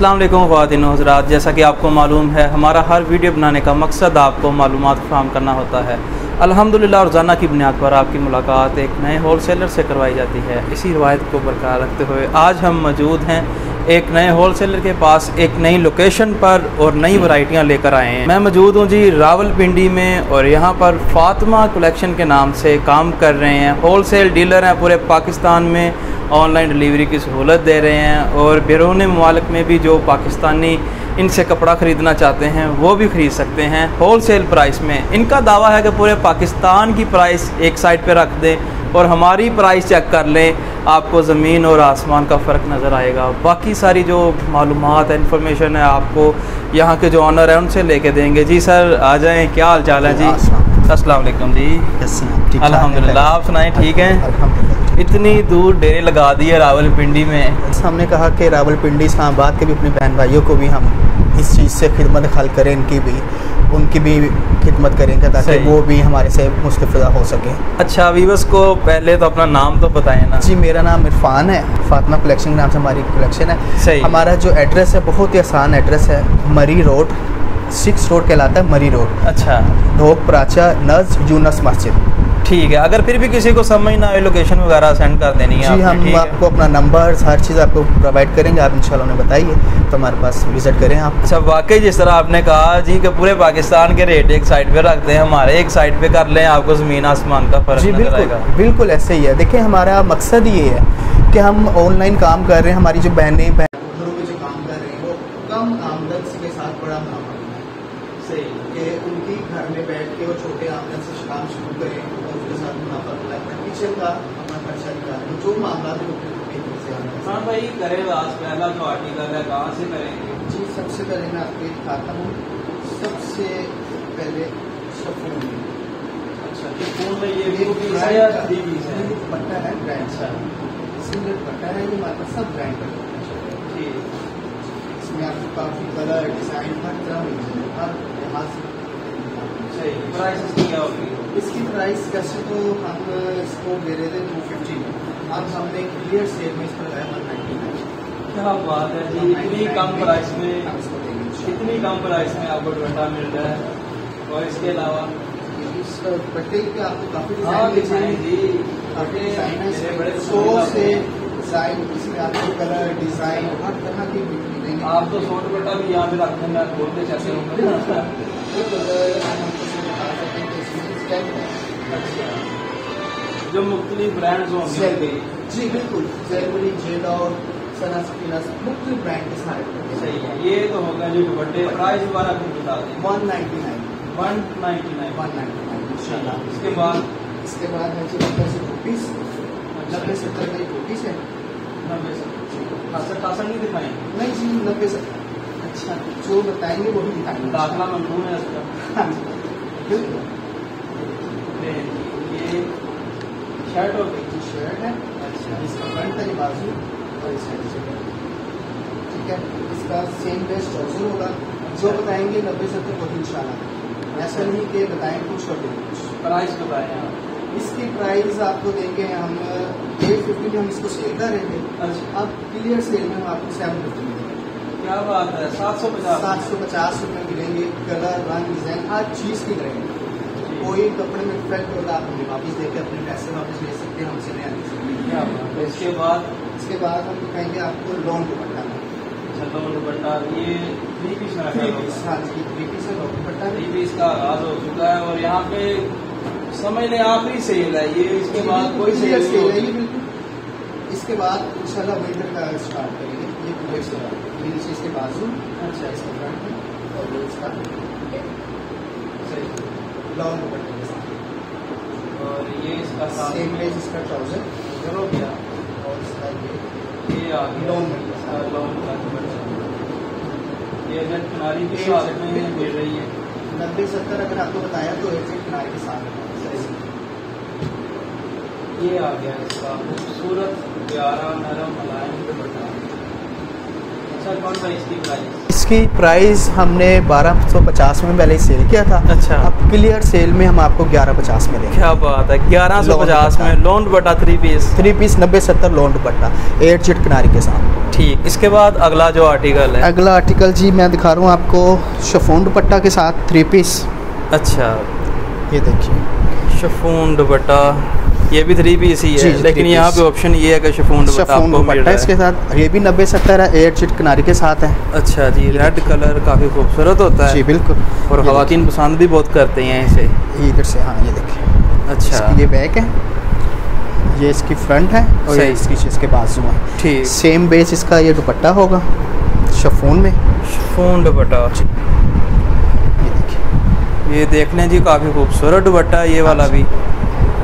अस्सलाम वालेकुम ख़वातीन व हज़रात, जैसा कि आपको मालूम है हमारा हर वीडियो बनाने का मकसद आपको मालूमात फराहम करना होता है। अल्हम्दुलिल्लाह रोज़ाना की बुनियाद पर आपकी मुलाकात एक नए होलसेलर से करवाई जाती है। इसी रवायत को बरकरार रखते हुए आज हम मौजूद हैं एक नए होलसेलर के पास, एक नई लोकेशन पर और नई वैरायटियाँ लेकर आए हैं। मैं मौजूद हूँ जी रावलपिंडी में और यहाँ पर फातिमा कलेक्शन के नाम से काम कर रहे हैं। होलसेल डीलर हैं, पूरे पाकिस्तान में ऑनलाइन डिलीवरी की सहूलत दे रहे हैं और बैरून मुमालिक में भी जो पाकिस्तानी इनसे कपड़ा ख़रीदना चाहते हैं वो भी ख़रीद सकते हैं होलसेल प्राइस में। इनका दावा है कि पूरे पाकिस्तान की प्राइस एक साइड पे रख दें और हमारी प्राइस चेक कर लें, आपको ज़मीन और आसमान का फ़र्क नज़र आएगा। बाकी सारी जो मालूमात है, इन्फॉर्मेशन है, आपको यहाँ के जो ऑनर है उनसे लेके देंगे। जी सर आ जाएँ, क्या हाल चाल है जी? अस्सलाम वालेकुम जी। अल्हम्दुलिल्लाह, आप सुनाएं ठीक हैं? इतनी दूर डेरे लगा दी है रावलपिंडी में। हमने कहा कि रावलपिंडी इस्लामाबाद के भी अपने बहन भाइयों को भी हम इस चीज़ से खिदमत खल करें, उनकी भी खिदमत करेंगे ताकि वो भी हमारे से मुस्तफ़िदा हो सके। अच्छा, वीवर्स को पहले तो अपना नाम तो बताएं ना। जी, मेरा नाम इरफान है, फातिमा कलेक्शन के नाम से हमारी कलेक्शन है। सही। हमारा जो एड्रेस है बहुत ही आसान एड्रेस है, मरी रोड 6 रोड कहलाता है, मरी रोड। अच्छा, ढोक प्राचा नज यूनस मस्जिद। ठीक है, अगर फिर भी किसी को समझ ना आए लोकेशन वगैरह सेंड कर देनी है जी, हम आपको अपना नंबर हर चीज़ आपको प्रोवाइड करेंगे, आप इंशाल्लाह उन्हें बताइए तो हमारे पास विज़िट करें आप। अच्छा, वाकई जिस तरह आपने कहा जी कि पूरे पाकिस्तान के रेट एक साइड पे रखते हैं, हमारे एक साइड पे कर लें, आपको ज़मीन आसमान का फ़र्क जी नजर आएगा। बिल्कुल ऐसे ही है। देखिए, हमारा मकसद ये है कि हम ऑनलाइन काम कर रहे हैं, हमारी जो बहनें घरों में जो काम कर रही हैं वो कम आमदन के साथ बड़ा मुनाफा सही कि उनकी घर में बैठ के वो छोटे आमदन से काम शुरू करें और उसके साथ मुनाफा मिला किचन का अपना खर्चा निकालें, जो मामला भी हाँ भाई, करें आज पहला जो आर्टिकल है कहाँ से करेंगे? जी, सबसे पहले मैं आपको दिखाता हूँ। सबसे पहले सफून। अच्छा, सफून में ये दुपट्टा है ब्रांड, सिंगल दुपट्टा है, ये हमारे पास सब ब्रांड का। ठीक, इसमें आपको काफ़ी कलर डिज़ाइन हर तरह मिल जाएगा, हर लिहाज से। सही। प्राइस इसकी क्या होगी? इसकी प्राइस वैसे तो हम इसको दे रहे थे 250, अब हमने क्लियर सेल में इस पर लगाया 199। क्या बात है जी, इतनी कम प्राइस में, इतनी कम प्राइस में आपको दुपट्टा मिल रहा है। और इसके अलावा इस दुपट्टे का आपको काफ़ी डिज़ाइन बड़े से डिज़ाइन, इसमें आपको कलर डिज़ाइन हर तरह की मिलेंगे। आप तो 100 दुपट्टा भी यहाँ पे रखते हैं, मैं बोलते चाहते हूँ। जो मुख्तलिफ ब्रांड्स होंगे। जी बिल्कुल, जेलमनी, जेडॉर, सना स्पिनस, मुख्तलिफ ब्रांड के सारे। सही है, ये तो होगा जो दुपट्टे। प्राइस दोबारा आपको बता दें। 199 इंशाल्लाह। इसके बाद है जी 90 से 30, 90-70 में 30 है। 90 से 60 नहीं दिखाएंगे? नहीं जी, 90 से। अच्छा, जो बताएंगे वही दिखाएंगे। दाखला मंजूर है इसका? हाँ जी बिल्कुल। ये शर्ट और शर्ट है। अच्छा, इसका फ्रंट का बाजू और इस साइड से, ठीक है। इसका सेम बेस्ट ट्राउजर होगा। जो बताएंगे 90-70 वही इंशाल्लाह, ऐसा नहीं कि बताएं कुछ और दें कुछ। प्राइस बताएं आप? इसकी प्राइस आपको देंगे हम 850 में हम इसको सेल कर रहे थे। अच्छा, अब क्लियर सेल में हम आपको 750 मिलेंगे। क्या बात है, 750 रुपये मिलेंगे। कलर, रंग, डिजाइन हर चीज़ की करेंगे। कोई कपड़े में इफेक्ट होगा आप हमें वापस देकर अपने पैसे वापस ले सकते हैं, हमसे नया ले सकते हैं। तो इसके बाद हम दिखाएंगे आपको लॉन्ग दुपट्टा। अच्छा, लॉन्ग दुपट्टा, ये 3 पीस में रखा होगा? हाँ जी, 3 पीस है लॉन्ग दुपट्टा। 3 पीस का आगाज हो चुका है और यहाँ पे समझ लें आखिरी सेल है ये। इसके बाद कोई सेल नहीं है बिल्कुल। इसके बाद इंशाल्लाह विंटर का स्टार्ट करेंगे। ये पूरे से ये नीचे इसके बाजू। अच्छा, इसका फ्रंट और ये इसका सही लॉन्ग दुपट्टे के साथ। और ये इसका सेम पेज, इसका ट्राउजर हो गया और इसका ये आ गया लॉन्ग का दुपट्टा। ये रेड किनारी के साथ में मिल रही है। 90-70 अगर आपको बताया तो एक किनारे के साथ। ये आ गया इसका खूबसूरत प्यारा नरम मुलायम दुपट्टा। सर कौन सा इसकी प्राइस? इसकी प्राइस हमने 1250 में पहले सेल किया था। अच्छा। अब क्लियर सेल में हम आपको 1150 में देंगे। क्या बात है, 1150 में लोन दुपट्टा 3 पीस 90-70 लोन दुपट्टा 8 चिट किनारी के साथ। ठीक, इसके बाद अगला जो आर्टिकल है, अगला आर्टिकल जी मैं दिखा रहा हूँ आपको शिफॉन दुपट्टा के साथ 3 पीस। अच्छा, ये देखिए शिफॉन दुपट्टा, ये भी 3 पीस ही है, जी, लेकिन 3 यहाँ पीस। पे ऑप्शन ये है कि शिफॉन दुपट्टा आपको मिल रहा है इसके साथ। ये भी 90-70 है, 8 चिट किनारी के साथ है। अच्छा जी, रेड कलर काफ़ी खूबसूरत होता है जी बिल्कुल, और खवातीन पसंद भी बहुत करते हैं इसे। इधर से, हाँ ये देखिए। अच्छा, ये बैक है, ये इसकी फ्रंट है और ये इसकी इसके बाजू है। ठीक, सेम बेस इसका ये दुपट्टा होगा शिफॉन में। शिफॉन दुपट्टा, ये देखिए, ये देख लें जी, काफ़ी खूबसूरत दुपट्टा है ये वाला भी।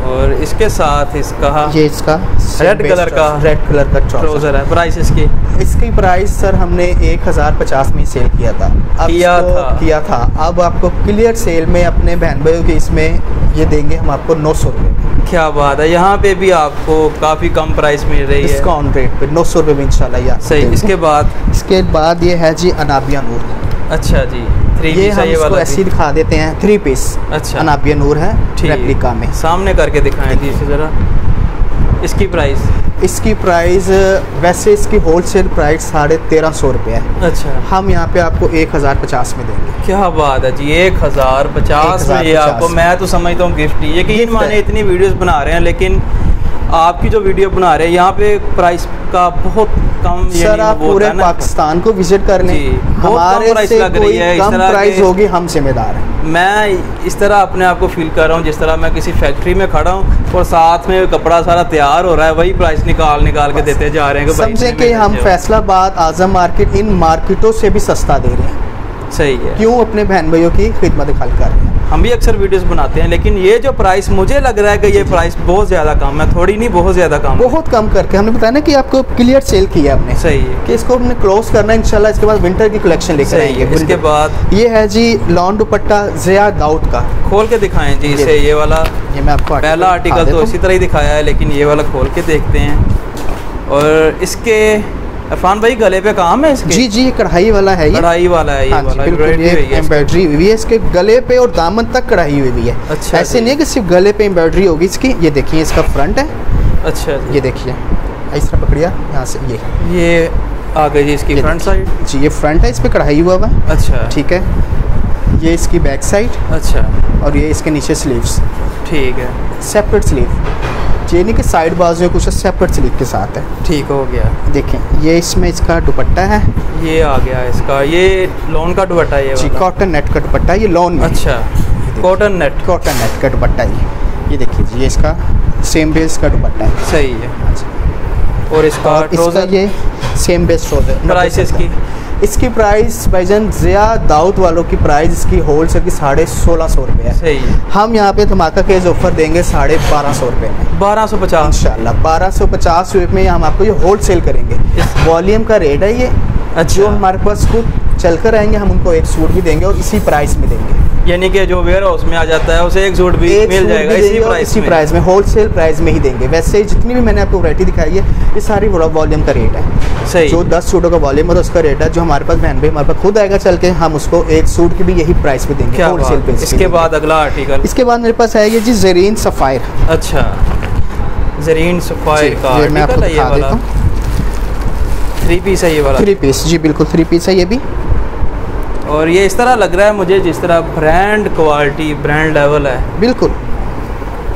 और इसके साथ इसका ये इसका रेड कलर का ट्राउजर है। प्राइस इसकी प्राइस सर हमने 1050 में सेल किया था। अब किया था। अब आपको क्लियर सेल में अपने बहन भाइयों के इसमें ये देंगे हम आपको 900 रुपये। क्या बात है, यहाँ पे भी आपको काफ़ी कम प्राइस मिल रही है, डिस्काउंट रेट पे 900 रुपये में इंशाल्लाह। सही। इसके बाद ये है जी अनाबिया नूर। अच्छा जी, 3 ये पीस हम ये वाला ऐसे दिखा देते हैं, 3 पीस। अच्छा, अनाबिया नूर है रेप्लिका में। सामने करके दिखाएं जी इसे ज़रा। इसकी प्राइस वैसे इसकी होलसेल प्राइस 1350 रुपये है। अच्छा, हम यहाँ पे आपको 1050 में देंगे। क्या बात है जी, 1050 में ये आपको, मैं तो समझता हूँ गिफ्ट ही। यकीन माने इतनी वीडियोस बना रहे हैं, लेकिन आपकी जो वीडियो बना रहे हैं यहाँ पे प्राइस का बहुत कम। सर आप पूरे पाकिस्तान को विजिट कर लें, हमारे से कोई कम प्राइस होगी, हम जिम्मेदार हैं। मैं इस तरह अपने आप को फील कर रहा हूँ जिस तरह मैं किसी फैक्ट्री में खड़ा हूँ और साथ में कपड़ा सारा तैयार हो रहा है, वही प्राइस निकाल के देते जा रहे हैं। समझे कि हम फैसलाबाद आजम मार्केट इन मार्केटों से भी सस्ता दे रहे हैं। सही है, क्यों अपने बहन भाइयों की खिदमत कर रहे हैं। हम भी अक्सर वीडियोस बनाते हैं, लेकिन ये जो प्राइस मुझे लग रहा है कि ये प्राइस बहुत ज़्यादा कम है, थोड़ी नहीं बहुत ज़्यादा कम, बहुत कम करके हमने बताया ना कि आपको क्लियर सेल किया हमने। सही है कि इसको हमने क्लोज करना है इंशाल्लाह। इसके बाद विंटर की कलेक्शन लेकर आएंगे। इसके बाद ये है जी लॉन दुपट्टा ज़िया दाऊद का। खोल के दिखाएं जी इसे। ये वाला, ये मैं आपको पहला आर्टिकल तो इसी तरह ही दिखाया है, लेकिन ये वाला खोल के देखते हैं। और इसके इरफान भाई गले पे काम है इसके? जी ये कढ़ाई वाला है। कढ़ाई वाला है, हाँ वाला एम्ब्रॉयडरी हुई है इसके गले पे और दामन तक कढ़ाई हुई है। अच्छा, ऐसे नहीं है कि सिर्फ गले पे एम्ब्रॉयडरी होगी इसकी। ये देखिए इसका फ्रंट है। अच्छा, ये देखिए इस तरह पकड़िया यहाँ से, ये आ गई जी इसकी फ्रंट साइड। जी ये फ्रंट है, इस पे कढ़ाई हुआ हुआ। अच्छा, ठीक है। ये इसकी बैक साइड। अच्छा, और ये इसके नीचे स्लीव्स। ठीक है, सेपरेट स्लीव। ये नहीं कि साइड बाजू में कुछ सेपरेट स्लीव के साथ है। ठीक हो गया। देखें ये इसमें इसका दुपट्टा है, ये आ गया इसका, ये लॉन का दुपट्टा है, जी कॉटन नेट का दुपट्टा है ये लॉन में। अच्छा, कॉटन नेट का दुपट्टा ये देखिए जी, ये इसका सेम बेस का दुपट्टा है। सही है। और इसका ट्राउजर ये सेम बेस ट्राउजर। प्राइस इसकी प्राइस भाईजान ज़िया दाऊद वालों की प्राइस इसकी होलसेल की 1650 रुपये है। सही है। हम यहाँ पे धमाका केस ऑफर देंगे 1250 रुपये में। 1250 इंशाल्लाह 1250 रुपये में हम आपको ये होलसेल करेंगे। वॉल्यूम का रेट है ये। अच्छा, जो हमारे पास खुद चल कर आएंगे हम उनको एक सूट भी देंगे और इसी प्राइस में देंगे। यानी कि जो वेयर हाउस में आ जाता है उसे एक सूट भी मिल जाएगा इसी प्राइस में, होलसेल प्राइस में ही देंगे। वैसे जितनी भी मैंने आपको वैरायटी दिखाई है ये सारी बड़ा वॉल्यूम का रेट है। सही। जो 10 सूटों का वॉल्यूम है तो उसका रेट है। जो हमारे पास बहन भाई हमारे पास खुद आएगा चल के, हम उसको एक सूट की भी यही प्राइस में देंगे, होलसेल पे। इसके बाद अगला आर्टिकल, इसके बाद मेरे पास आएगी जी ज़रीन सफ़ायर। अच्छा, ज़रीन सफ़ायर का आर्टिकल है ये वाला। 3 पीस है ये वाला। 3 पीस जी बिल्कुल 3 पीस है ये भी। और ये इस तरह लग रहा है मुझे जिस तरह ब्रांड क्वालिटी, ब्रांड लेवल है। बिल्कुल।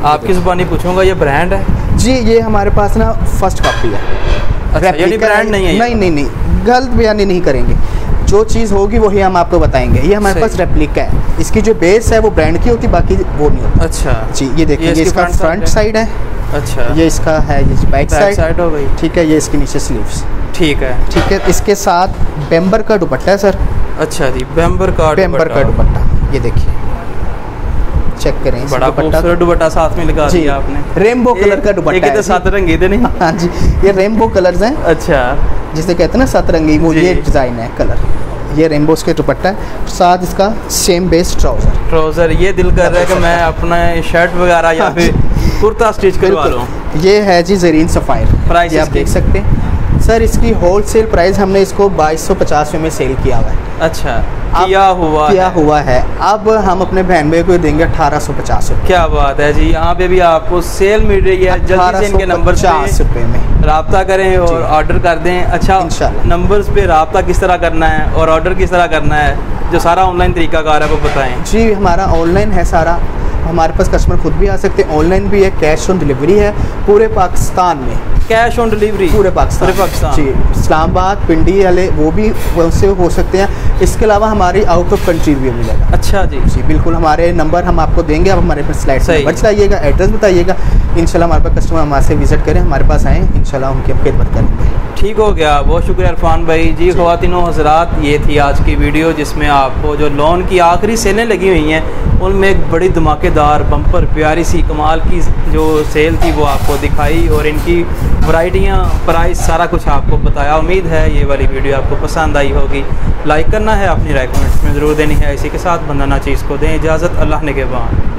आपकी ज़ुबानी पूछूंगा, ये ब्रांड है जी? ये हमारे पास ना फर्स्ट कॉपी है। अच्छा, यानी ब्रांड नहीं है? नहीं, गलत बयानी नहीं करेंगे। जो चीज़ होगी वही हम आपको बताएंगे। ये हमारे पास रेप्लिका है। इसकी जो बेस है वो ब्रांड की होती, बाकी वो नहीं होता। अच्छा जी, ये देखिए ये इसका फ्रंट साइड है। अच्छा, ये इसका है ये बैक साइड हो गई। ठीक है, ये इसके नीचे स्लीव्स। ठीक है। इसके साथ बेम्बर का दुपट्टा है सर। अच्छा जी, बेम्बर का दुपट्टा ये देखिए, चेक करें। बड़ा खूबसूरत दुपट्टा साथ में लगा दिया आपने। रेनबो कलर का दुपट्टा है। 7 रंगी थे नहीं? हाँ जी, ये रेनबो कलर्स हैं। अच्छा, जिसे कहते हैं ना 7 रंगी, वो ये डिज़ाइन है कलर। ये रेनबो के दुपट्टा है, साथ इसका सेम बेस ट्राउजर। ये दिल कर रहा है कि मैं अपना शर्ट वगैरह या फिर कुर्ता स्टिच करवा लूँ। ये है जी ज़रीन सफ़ायर। प्राइस आप देख सकते हैं सर इसकी होल सेल प्राइस हमने इसको 2250 में सेल किया हुआ है। अच्छा, किया हुआ है। अब हम अपने बहन भाई को देंगे 1850 रुपये। क्या बात है जी, यहाँ पे भी आपको सेल मिल रही है। जल्दी से इनके नंबर 50 रुपये में रब्ता करें और ऑर्डर कर दें। अच्छा, नंबर्स पे रब्ता किस तरह करना है और ऑर्डर किस तरह करना है, जो सारा ऑनलाइन तरीकाकार है वो बताएं। जी हमारा ऑनलाइन है सारा, हमारे पास कस्टमर खुद भी आ सकते हैं, ऑनलाइन भी है, कैश ऑन डिलीवरी है पूरे पाकिस्तान में। कैश ऑन डिलीवरी पूरे पाकिस्तान जी, इस्लामाबाद पिंडी वाले वो भी उससे हो सकते हैं। इसके अलावा हमारी आउट ऑफ कंट्री भी मिलेगा। अच्छा जी जी बिल्कुल, हमारे नंबर हम आपको देंगे, आप हमारे पास स्लाइड से नंबर चलाइएगा, एड्रेस बताइएगा, इंशाल्लाह हमारे पास कस्टमर हमारे से विजिट करें, हमारे पास आएँ, इंशाल्लाह उनकी हम खिदमत करेंगे। ठीक हो गया, बहुत शुक्रिया इरफान भाई जी। ख़वातीनो हज़रात, ये थी आज की वीडियो जिसमें आपको जो लोन की आखिरी सेलें लगी हुई हैं उनमें एक बड़ी धमाकेदार बम्पर प्यारी सी कमाल की जो सेल थी वो आपको दिखाई और इनकी वैरायटियाँ, प्राइस, सारा कुछ आपको बताया। उम्मीद है ये वाली वीडियो आपको पसंद आई होगी। लाइक करना है, अपनी राय कमेंट्स में ज़रूर देनी है। इसी के साथ बंदा ना चीज़ को दें इजाज़त, अल्लाह ने के बाद।